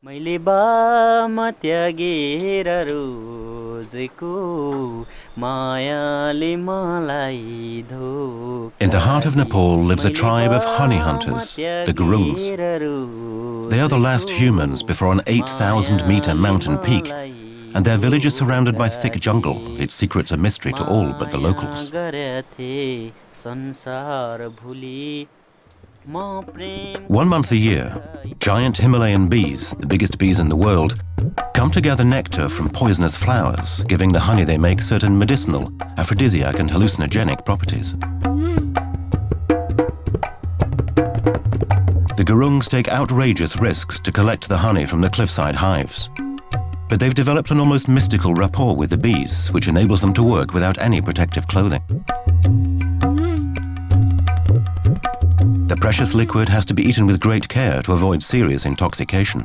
मैले बामा त्यागेर रोजेको मायाले मलाई धोका In the heart of Nepal lives a tribe of honey hunters, the Gurungs. They are the last humans before an 8,000-meter mountain peak, and their village is surrounded by thick jungle. Its secrets a mystery to all but the locals. 1 month a year, giant Himalayan bees, the biggest bees in the world, come to gather nectar from poisonous flowers, giving the honey they make certain medicinal, aphrodisiac and hallucinogenic properties. The Gurungs take outrageous risks to collect the honey from the cliffside hives. But they've developed an almost mystical rapport with the bees, which enables them to work without any protective clothing. The precious liquid has to be eaten with great care to avoid serious intoxication.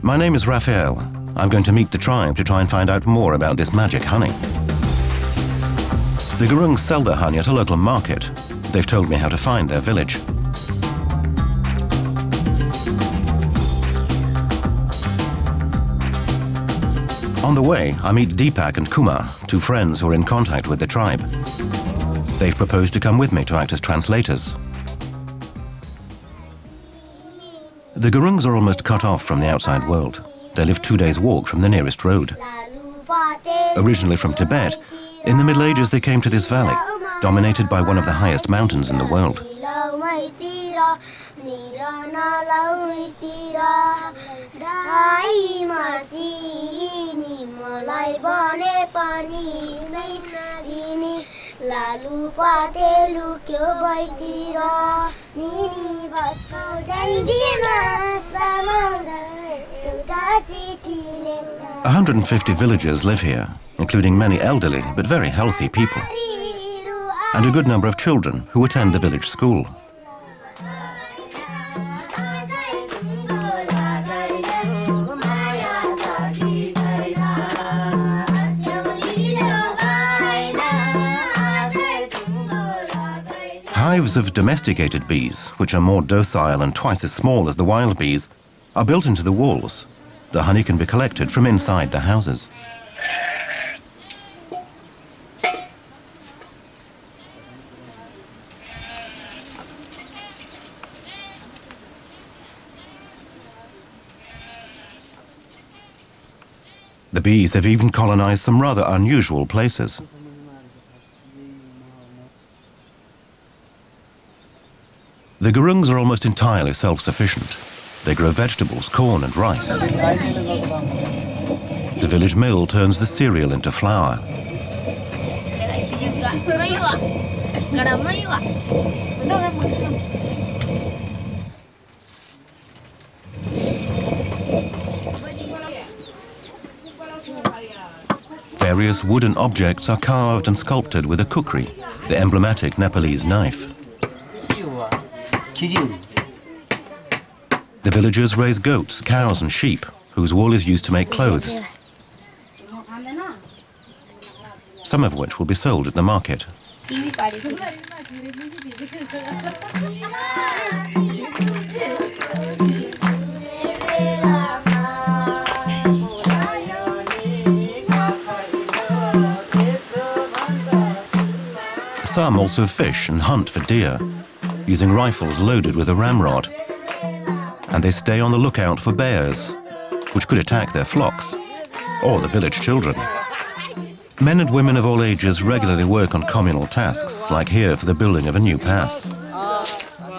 My name is Raphael. I'm going to meet the tribe to try and find out more about this magic honey. The Gurungs sell their honey at a local market. They've told me how to find their village. On the way, I meet Dipak and Kumar, two friends who are in contact with the tribe. They've proposed to come with me to act as translators. The Gurungs are almost cut off from the outside world. They live 2 days' walk from the nearest road. Originally from Tibet, in the Middle Ages they came to this valley, dominated by one of the highest mountains in the world. A 150 villagers live here, including many elderly but very healthy people, and a good number of children who attend the village school. Hives of domesticated bees, which are more docile and twice as small as the wild bees, are built into the walls. The honey can be collected from inside the houses. The bees have even colonized some rather unusual places. The Gurungs are almost entirely self-sufficient. They grow vegetables, corn and rice. The village mill turns the cereal into flour. Various wooden objects are carved and sculpted with a kukri, the emblematic Nepalese knife. The villagers raise goats, cows and sheep, whose wool is used to make clothes, some of which will be sold at the market. Some also fish and hunt for deer, using rifles loaded with a ramrod. And they stay on the lookout for bears, which could attack their flocks, or the village children. Men and women of all ages regularly work on communal tasks, like here for the building of a new path.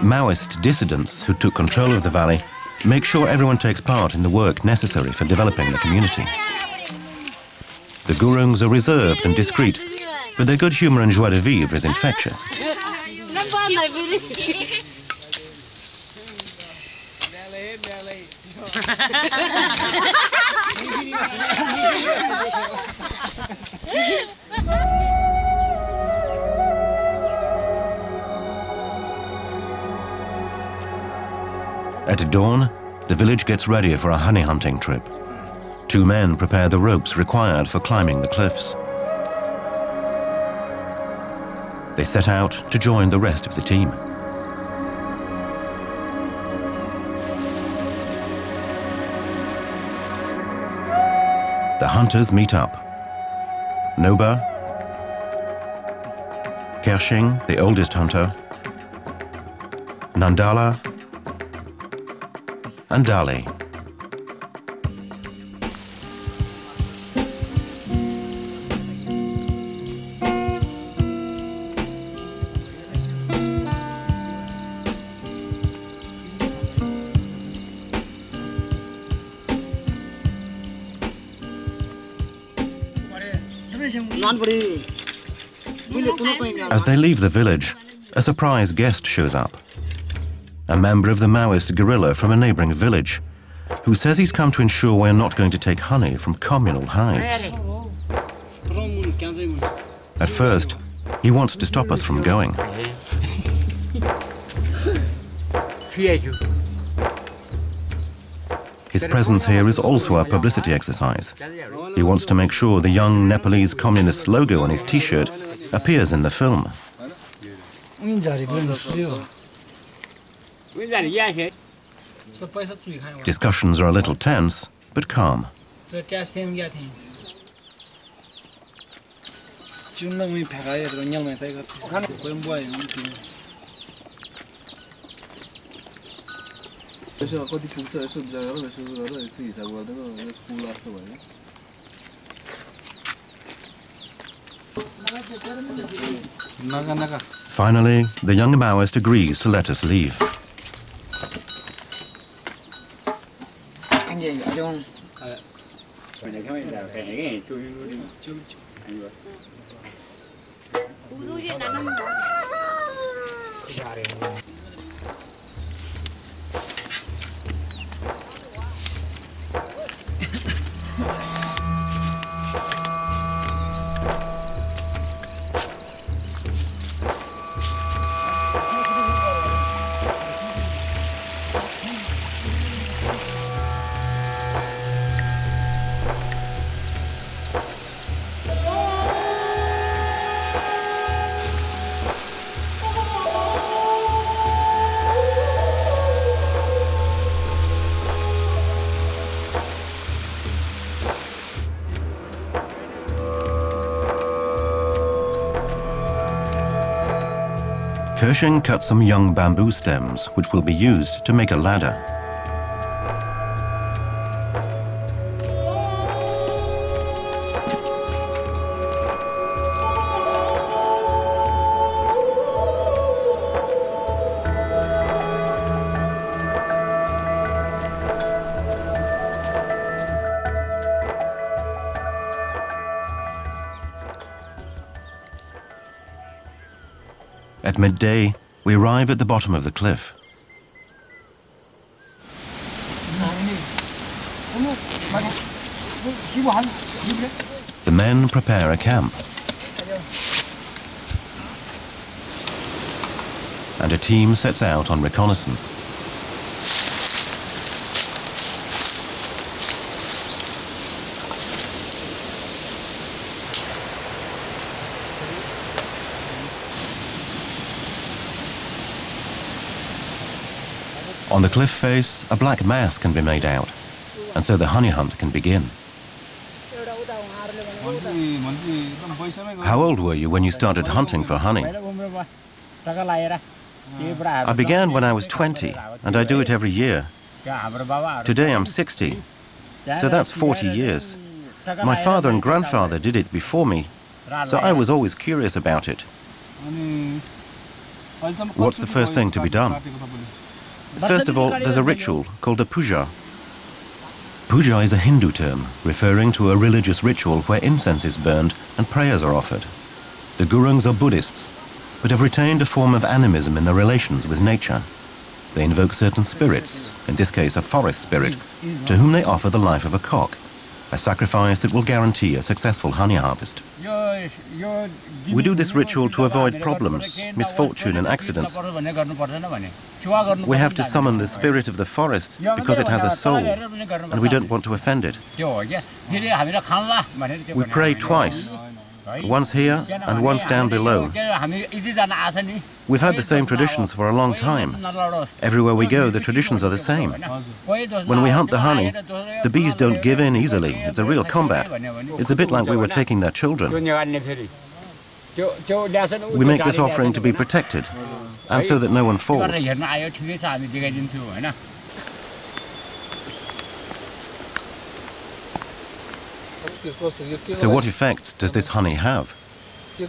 Maoist dissidents who took control of the valley make sure everyone takes part in the work necessary for developing the community. The Gurungs are reserved and discreet, but their good humor and joie de vivre is infectious. At dawn, the village gets ready for a honey hunting trip. 2 men prepare the ropes required for climbing the cliffs. They set out to join the rest of the team. The hunters meet up. Noba, Kershing, the oldest hunter, Nandala, and Dali. As they leave the village, a surprise guest shows up. A member of the Maoist guerrilla from a neighboring village, who says he's come to ensure we're not going to take honey from communal hives. At first, he wants to stop us from going. His presence here is also a publicity exercise. He wants to make sure the young Nepalese communist logo on his t-shirt appears in the film. Discussions are a little tense, but calm. Finally, the young Maoist agrees to let us leave. Kershing cut some young bamboo stems, which will be used to make a ladder. At midday, we arrive at the bottom of the cliff. The men prepare a camp. And a team sets out on reconnaissance. On the cliff face, a black mass can be made out, and so the honey hunt can begin. How old were you when you started hunting for honey? I began when I was 20, and I do it every year. Today I'm 60, so that's 40 years. My father and grandfather did it before me, so I was always curious about it. What's the first thing to be done? First of all, there's a ritual called a puja. Puja is a Hindu term referring to a religious ritual where incense is burned and prayers are offered. The Gurungs are Buddhists, but have retained a form of animism in their relations with nature. They invoke certain spirits, in this case a forest spirit, to whom they offer the life of a cock, a sacrifice that will guarantee a successful honey harvest. We do this ritual to avoid problems, misfortune and accidents. We have to summon the spirit of the forest because it has a soul, and we don't want to offend it. We pray twice, Once here and once down below. We've had the same traditions for a long time. Everywhere we go, the traditions are the same. When we hunt the honey, the bees don't give in easily. It's a real combat. It's a bit like we were taking their children. We make this offering to be protected, and so that no one falls. So what effect does this honey have? The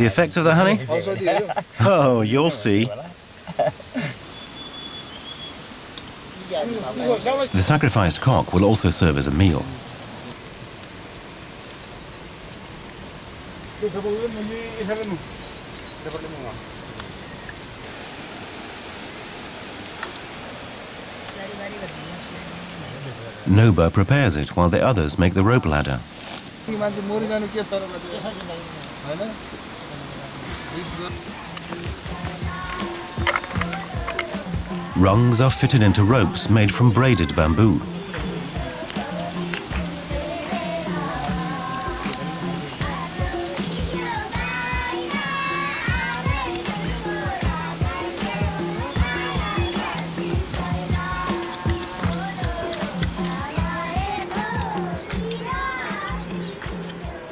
effects of the honey? Oh, you'll see. The sacrificed cock will also serve as a meal. Noba prepares it while the others make the rope ladder. Rungs are fitted into ropes made from braided bamboo.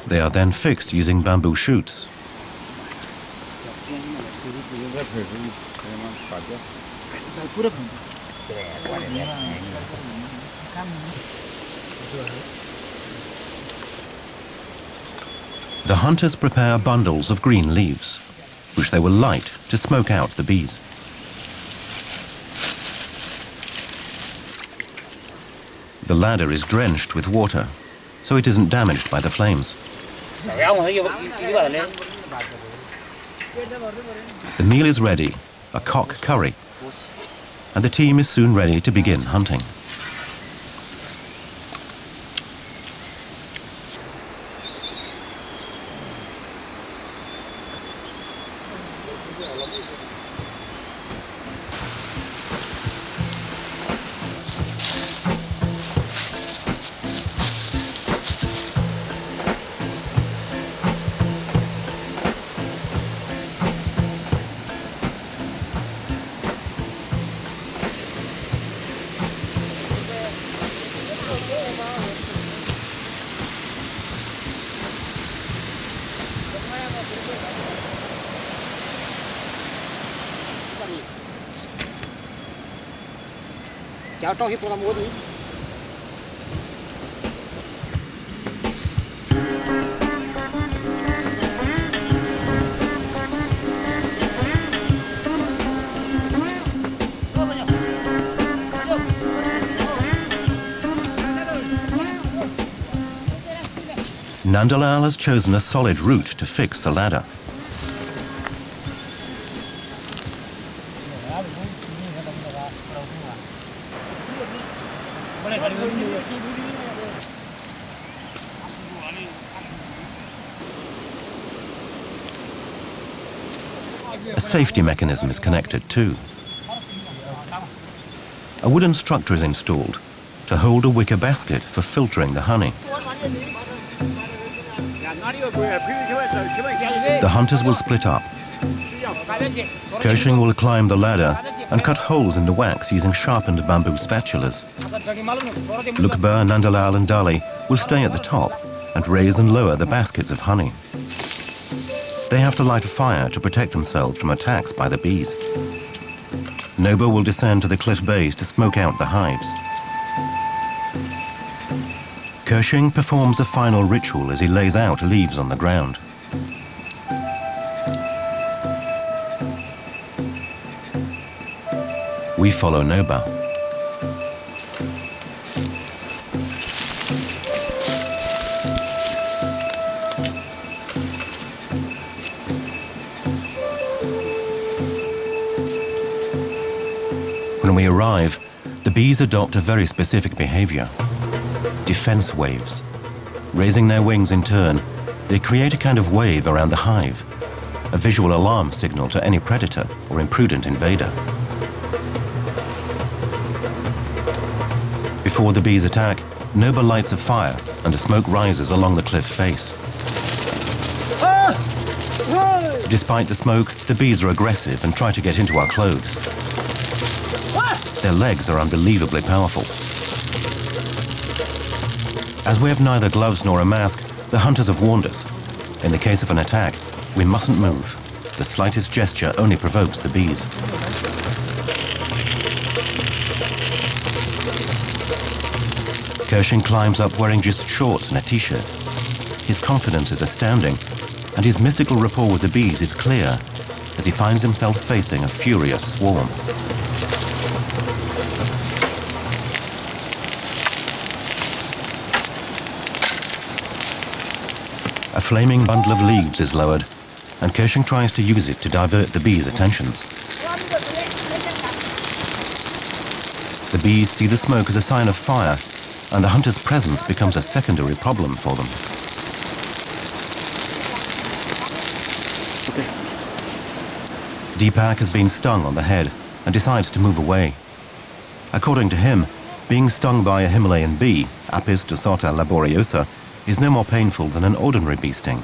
They are then fixed using bamboo shoots. The hunters prepare bundles of green leaves, which they will light to smoke out the bees. The ladder is drenched with water, so it isn't damaged by the flames. The meal is ready, a cock curry, and the team is soon ready to begin hunting. Nandalal has chosen a solid route to fix the ladder. A safety mechanism is connected too. A wooden structure is installed to hold a wicker basket for filtering the honey. The hunters will split up. Kershing will climb the ladder and cut holes in the wax using sharpened bamboo spatulas. Lukba, Nandalal and Dali will stay at the top and raise and lower the baskets of honey. They have to light a fire to protect themselves from attacks by the bees. Noba will descend to the cliff base to smoke out the hives. Kershing performs a final ritual as he lays out leaves on the ground. We follow Noba. When we arrive, the bees adopt a very specific behavior. Defense waves. Raising their wings in turn, they create a kind of wave around the hive, a visual alarm signal to any predator or imprudent invader. Before the bees attack, Noba lights a fire and the smoke rises along the cliff face. Despite the smoke, the bees are aggressive and try to get into our clothes. Their legs are unbelievably powerful. As we have neither gloves nor a mask, the hunters have warned us. In the case of an attack, we mustn't move. The slightest gesture only provokes the bees. Kershing climbs up wearing just shorts and a t-shirt. His confidence is astounding, and his mystical rapport with the bees is clear as he finds himself facing a furious swarm. A flaming bundle of leaves is lowered, and Kershing tries to use it to divert the bees' attentions. The bees see the smoke as a sign of fire, and the hunter's presence becomes a secondary problem for them. Dipak has been stung on the head and decides to move away. According to him, being stung by a Himalayan bee, Apis dorsata laboriosa, is no more painful than an ordinary bee sting.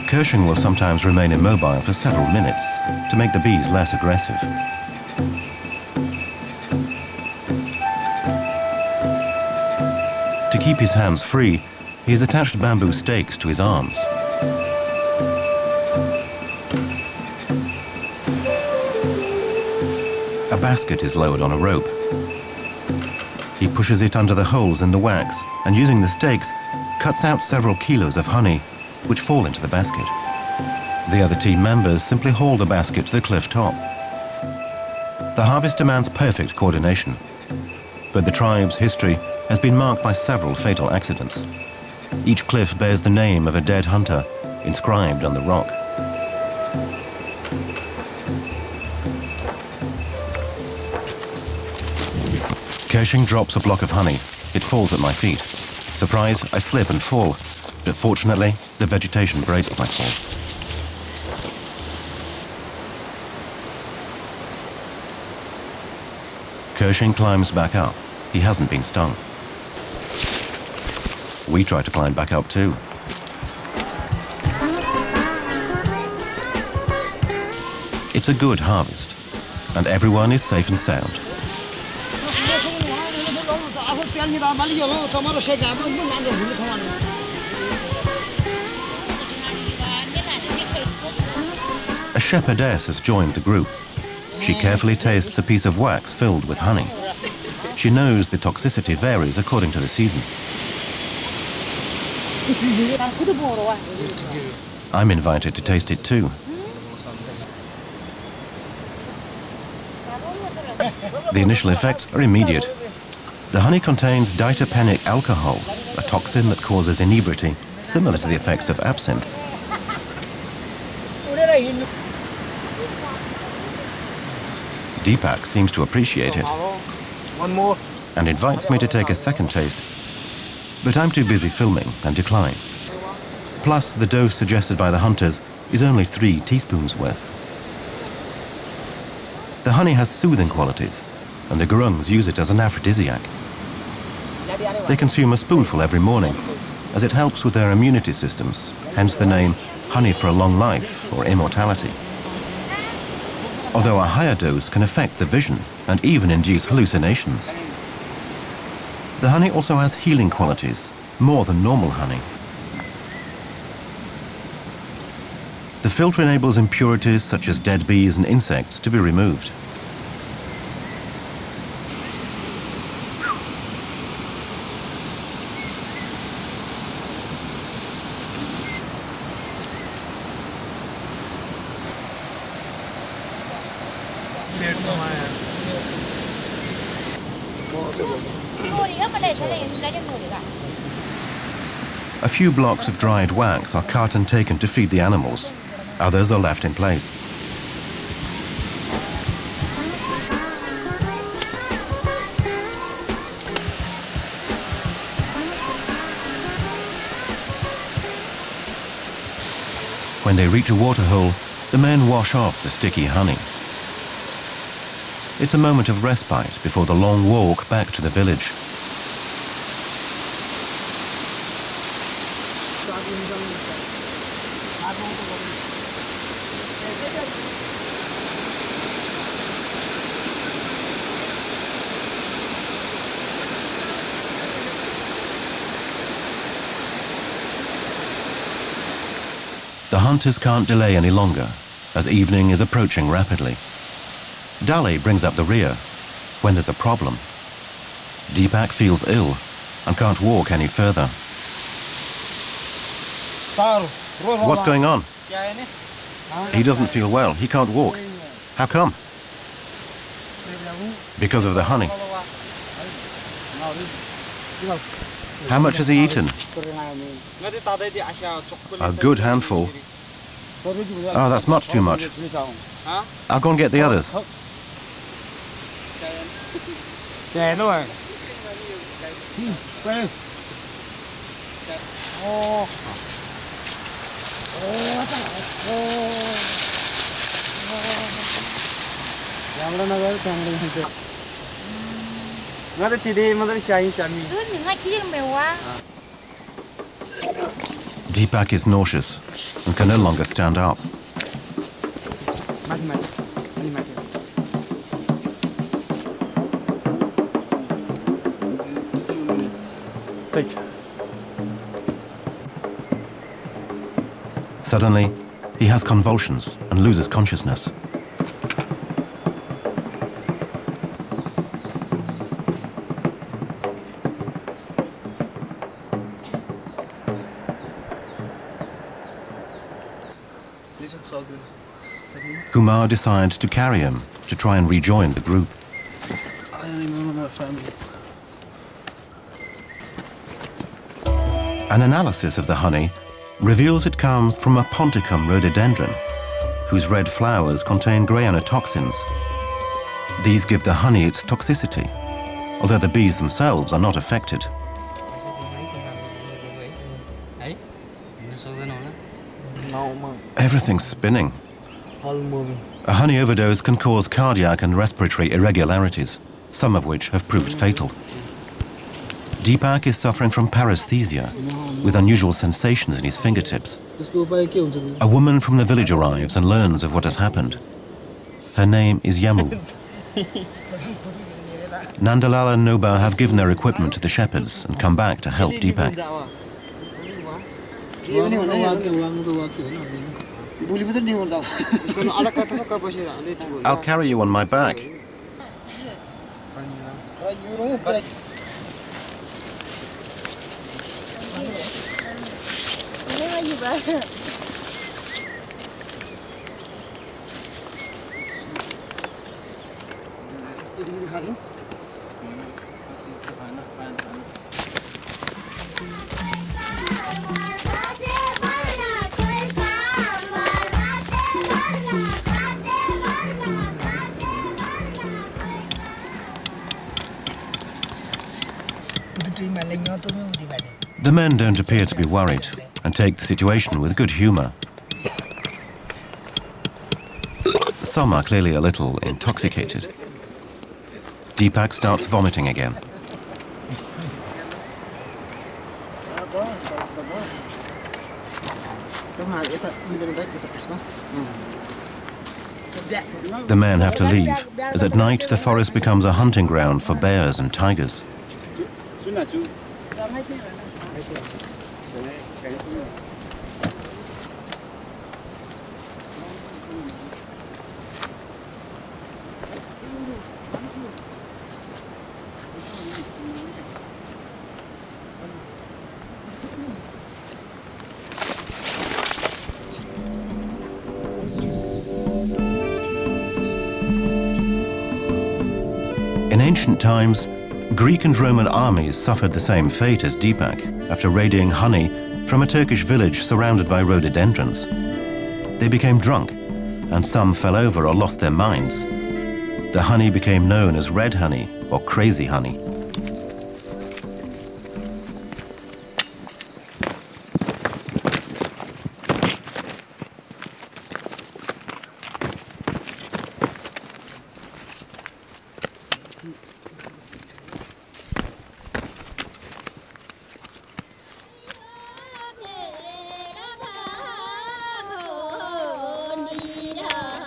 Kershing will sometimes remain immobile for several minutes to make the bees less aggressive. To keep his hands free, he has attached bamboo stakes to his arms. A basket is lowered on a rope. He pushes it under the holes in the wax and, using the stakes, cuts out several kilos of honey, which fall into the basket. The other team members simply haul the basket to the cliff top. The harvest demands perfect coordination, but the tribe's history has been marked by several fatal accidents. Each cliff bears the name of a dead hunter inscribed on the rock. Kershing drops a block of honey. It falls at my feet. Surprised, I slip and fall, but fortunately, the vegetation breaks my fall. Kershing climbs back up. He hasn't been stung. We try to climb back up too. It's a good harvest, and everyone is safe and sound. A shepherdess has joined the group. She carefully tastes a piece of wax filled with honey. She knows the toxicity varies according to the season. I'm invited to taste it too. The initial effects are immediate. The honey contains diterpenic alcohol, a toxin that causes inebriety, similar to the effects of absinthe. Dipak seems to appreciate it and invites me to take a second taste, but I'm too busy filming and decline. Plus, the dose suggested by the hunters is only 3 teaspoons worth. The honey has soothing qualities, and the Gurungs use it as an aphrodisiac. They consume a spoonful every morning, as it helps with their immunity systems, hence the name honey for a long life or immortality. Although a higher dose can affect the vision and even induce hallucinations. The honey also has healing qualities, more than normal honey. The filter enables impurities such as dead bees and insects to be removed. A few blocks of dried wax are cut and taken to feed the animals. Others are left in place. When they reach a waterhole, the men wash off the sticky honey. It's a moment of respite before the long walk back to the village. The hunters can't delay any longer, as evening is approaching rapidly. Dale brings up the rear when there's a problem. Dipak feels ill and can't walk any further. What's going on? He doesn't feel well. He can't walk. How come? Because of the honey. How much has he eaten? A good handful. Oh, that's much too much. I'll go and get the others. Dipak is nauseous and can no longer stand up. Suddenly, he has convulsions and loses consciousness. Kumar decides to carry him to try and rejoin the group. I don't remember my family. An analysis of the honey reveals it comes from a ponticum rhododendron, whose red flowers contain granotoxins. These give the honey its toxicity, although the bees themselves are not affected. Everything's spinning. A honey overdose can cause cardiac and respiratory irregularities, some of which have proved fatal. Dipak is suffering from paresthesia, with unusual sensations in his fingertips. A woman from the village arrives and learns of what has happened. Her name is Yamu. Nandalal and Noba have given their equipment to the shepherds and come back to help Dipak. I'll carry you on my back. The men don't appear to be worried and take the situation with good humor. Some are clearly a little intoxicated. Dipak starts vomiting again. The men have to leave, as at night the forest becomes a hunting ground for bears and tigers. In ancient times, Greek and Roman armies suffered the same fate as Dipak after raiding honey from a Turkish village surrounded by rhododendrons. They became drunk, and some fell over or lost their minds. The honey became known as red honey or crazy honey.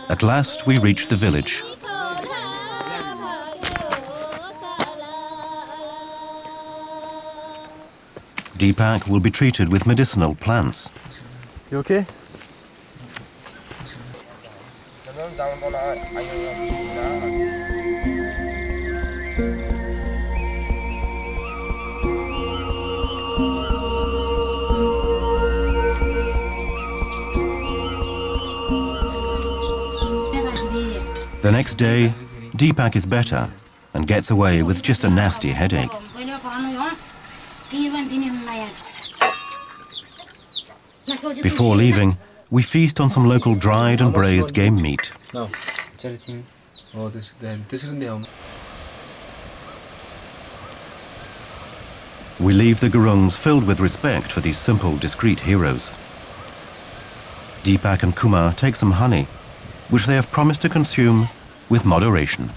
At last, we reach the village. Dipak will be treated with medicinal plants. You okay? The next day, Dipak is better and gets away with just a nasty headache. Before leaving, we feast on some local dried and braised game meat. No. We leave the gurungs filled with respect for these simple, discreet heroes. Dipak and Kumar take some honey, which they have promised to consume with moderation.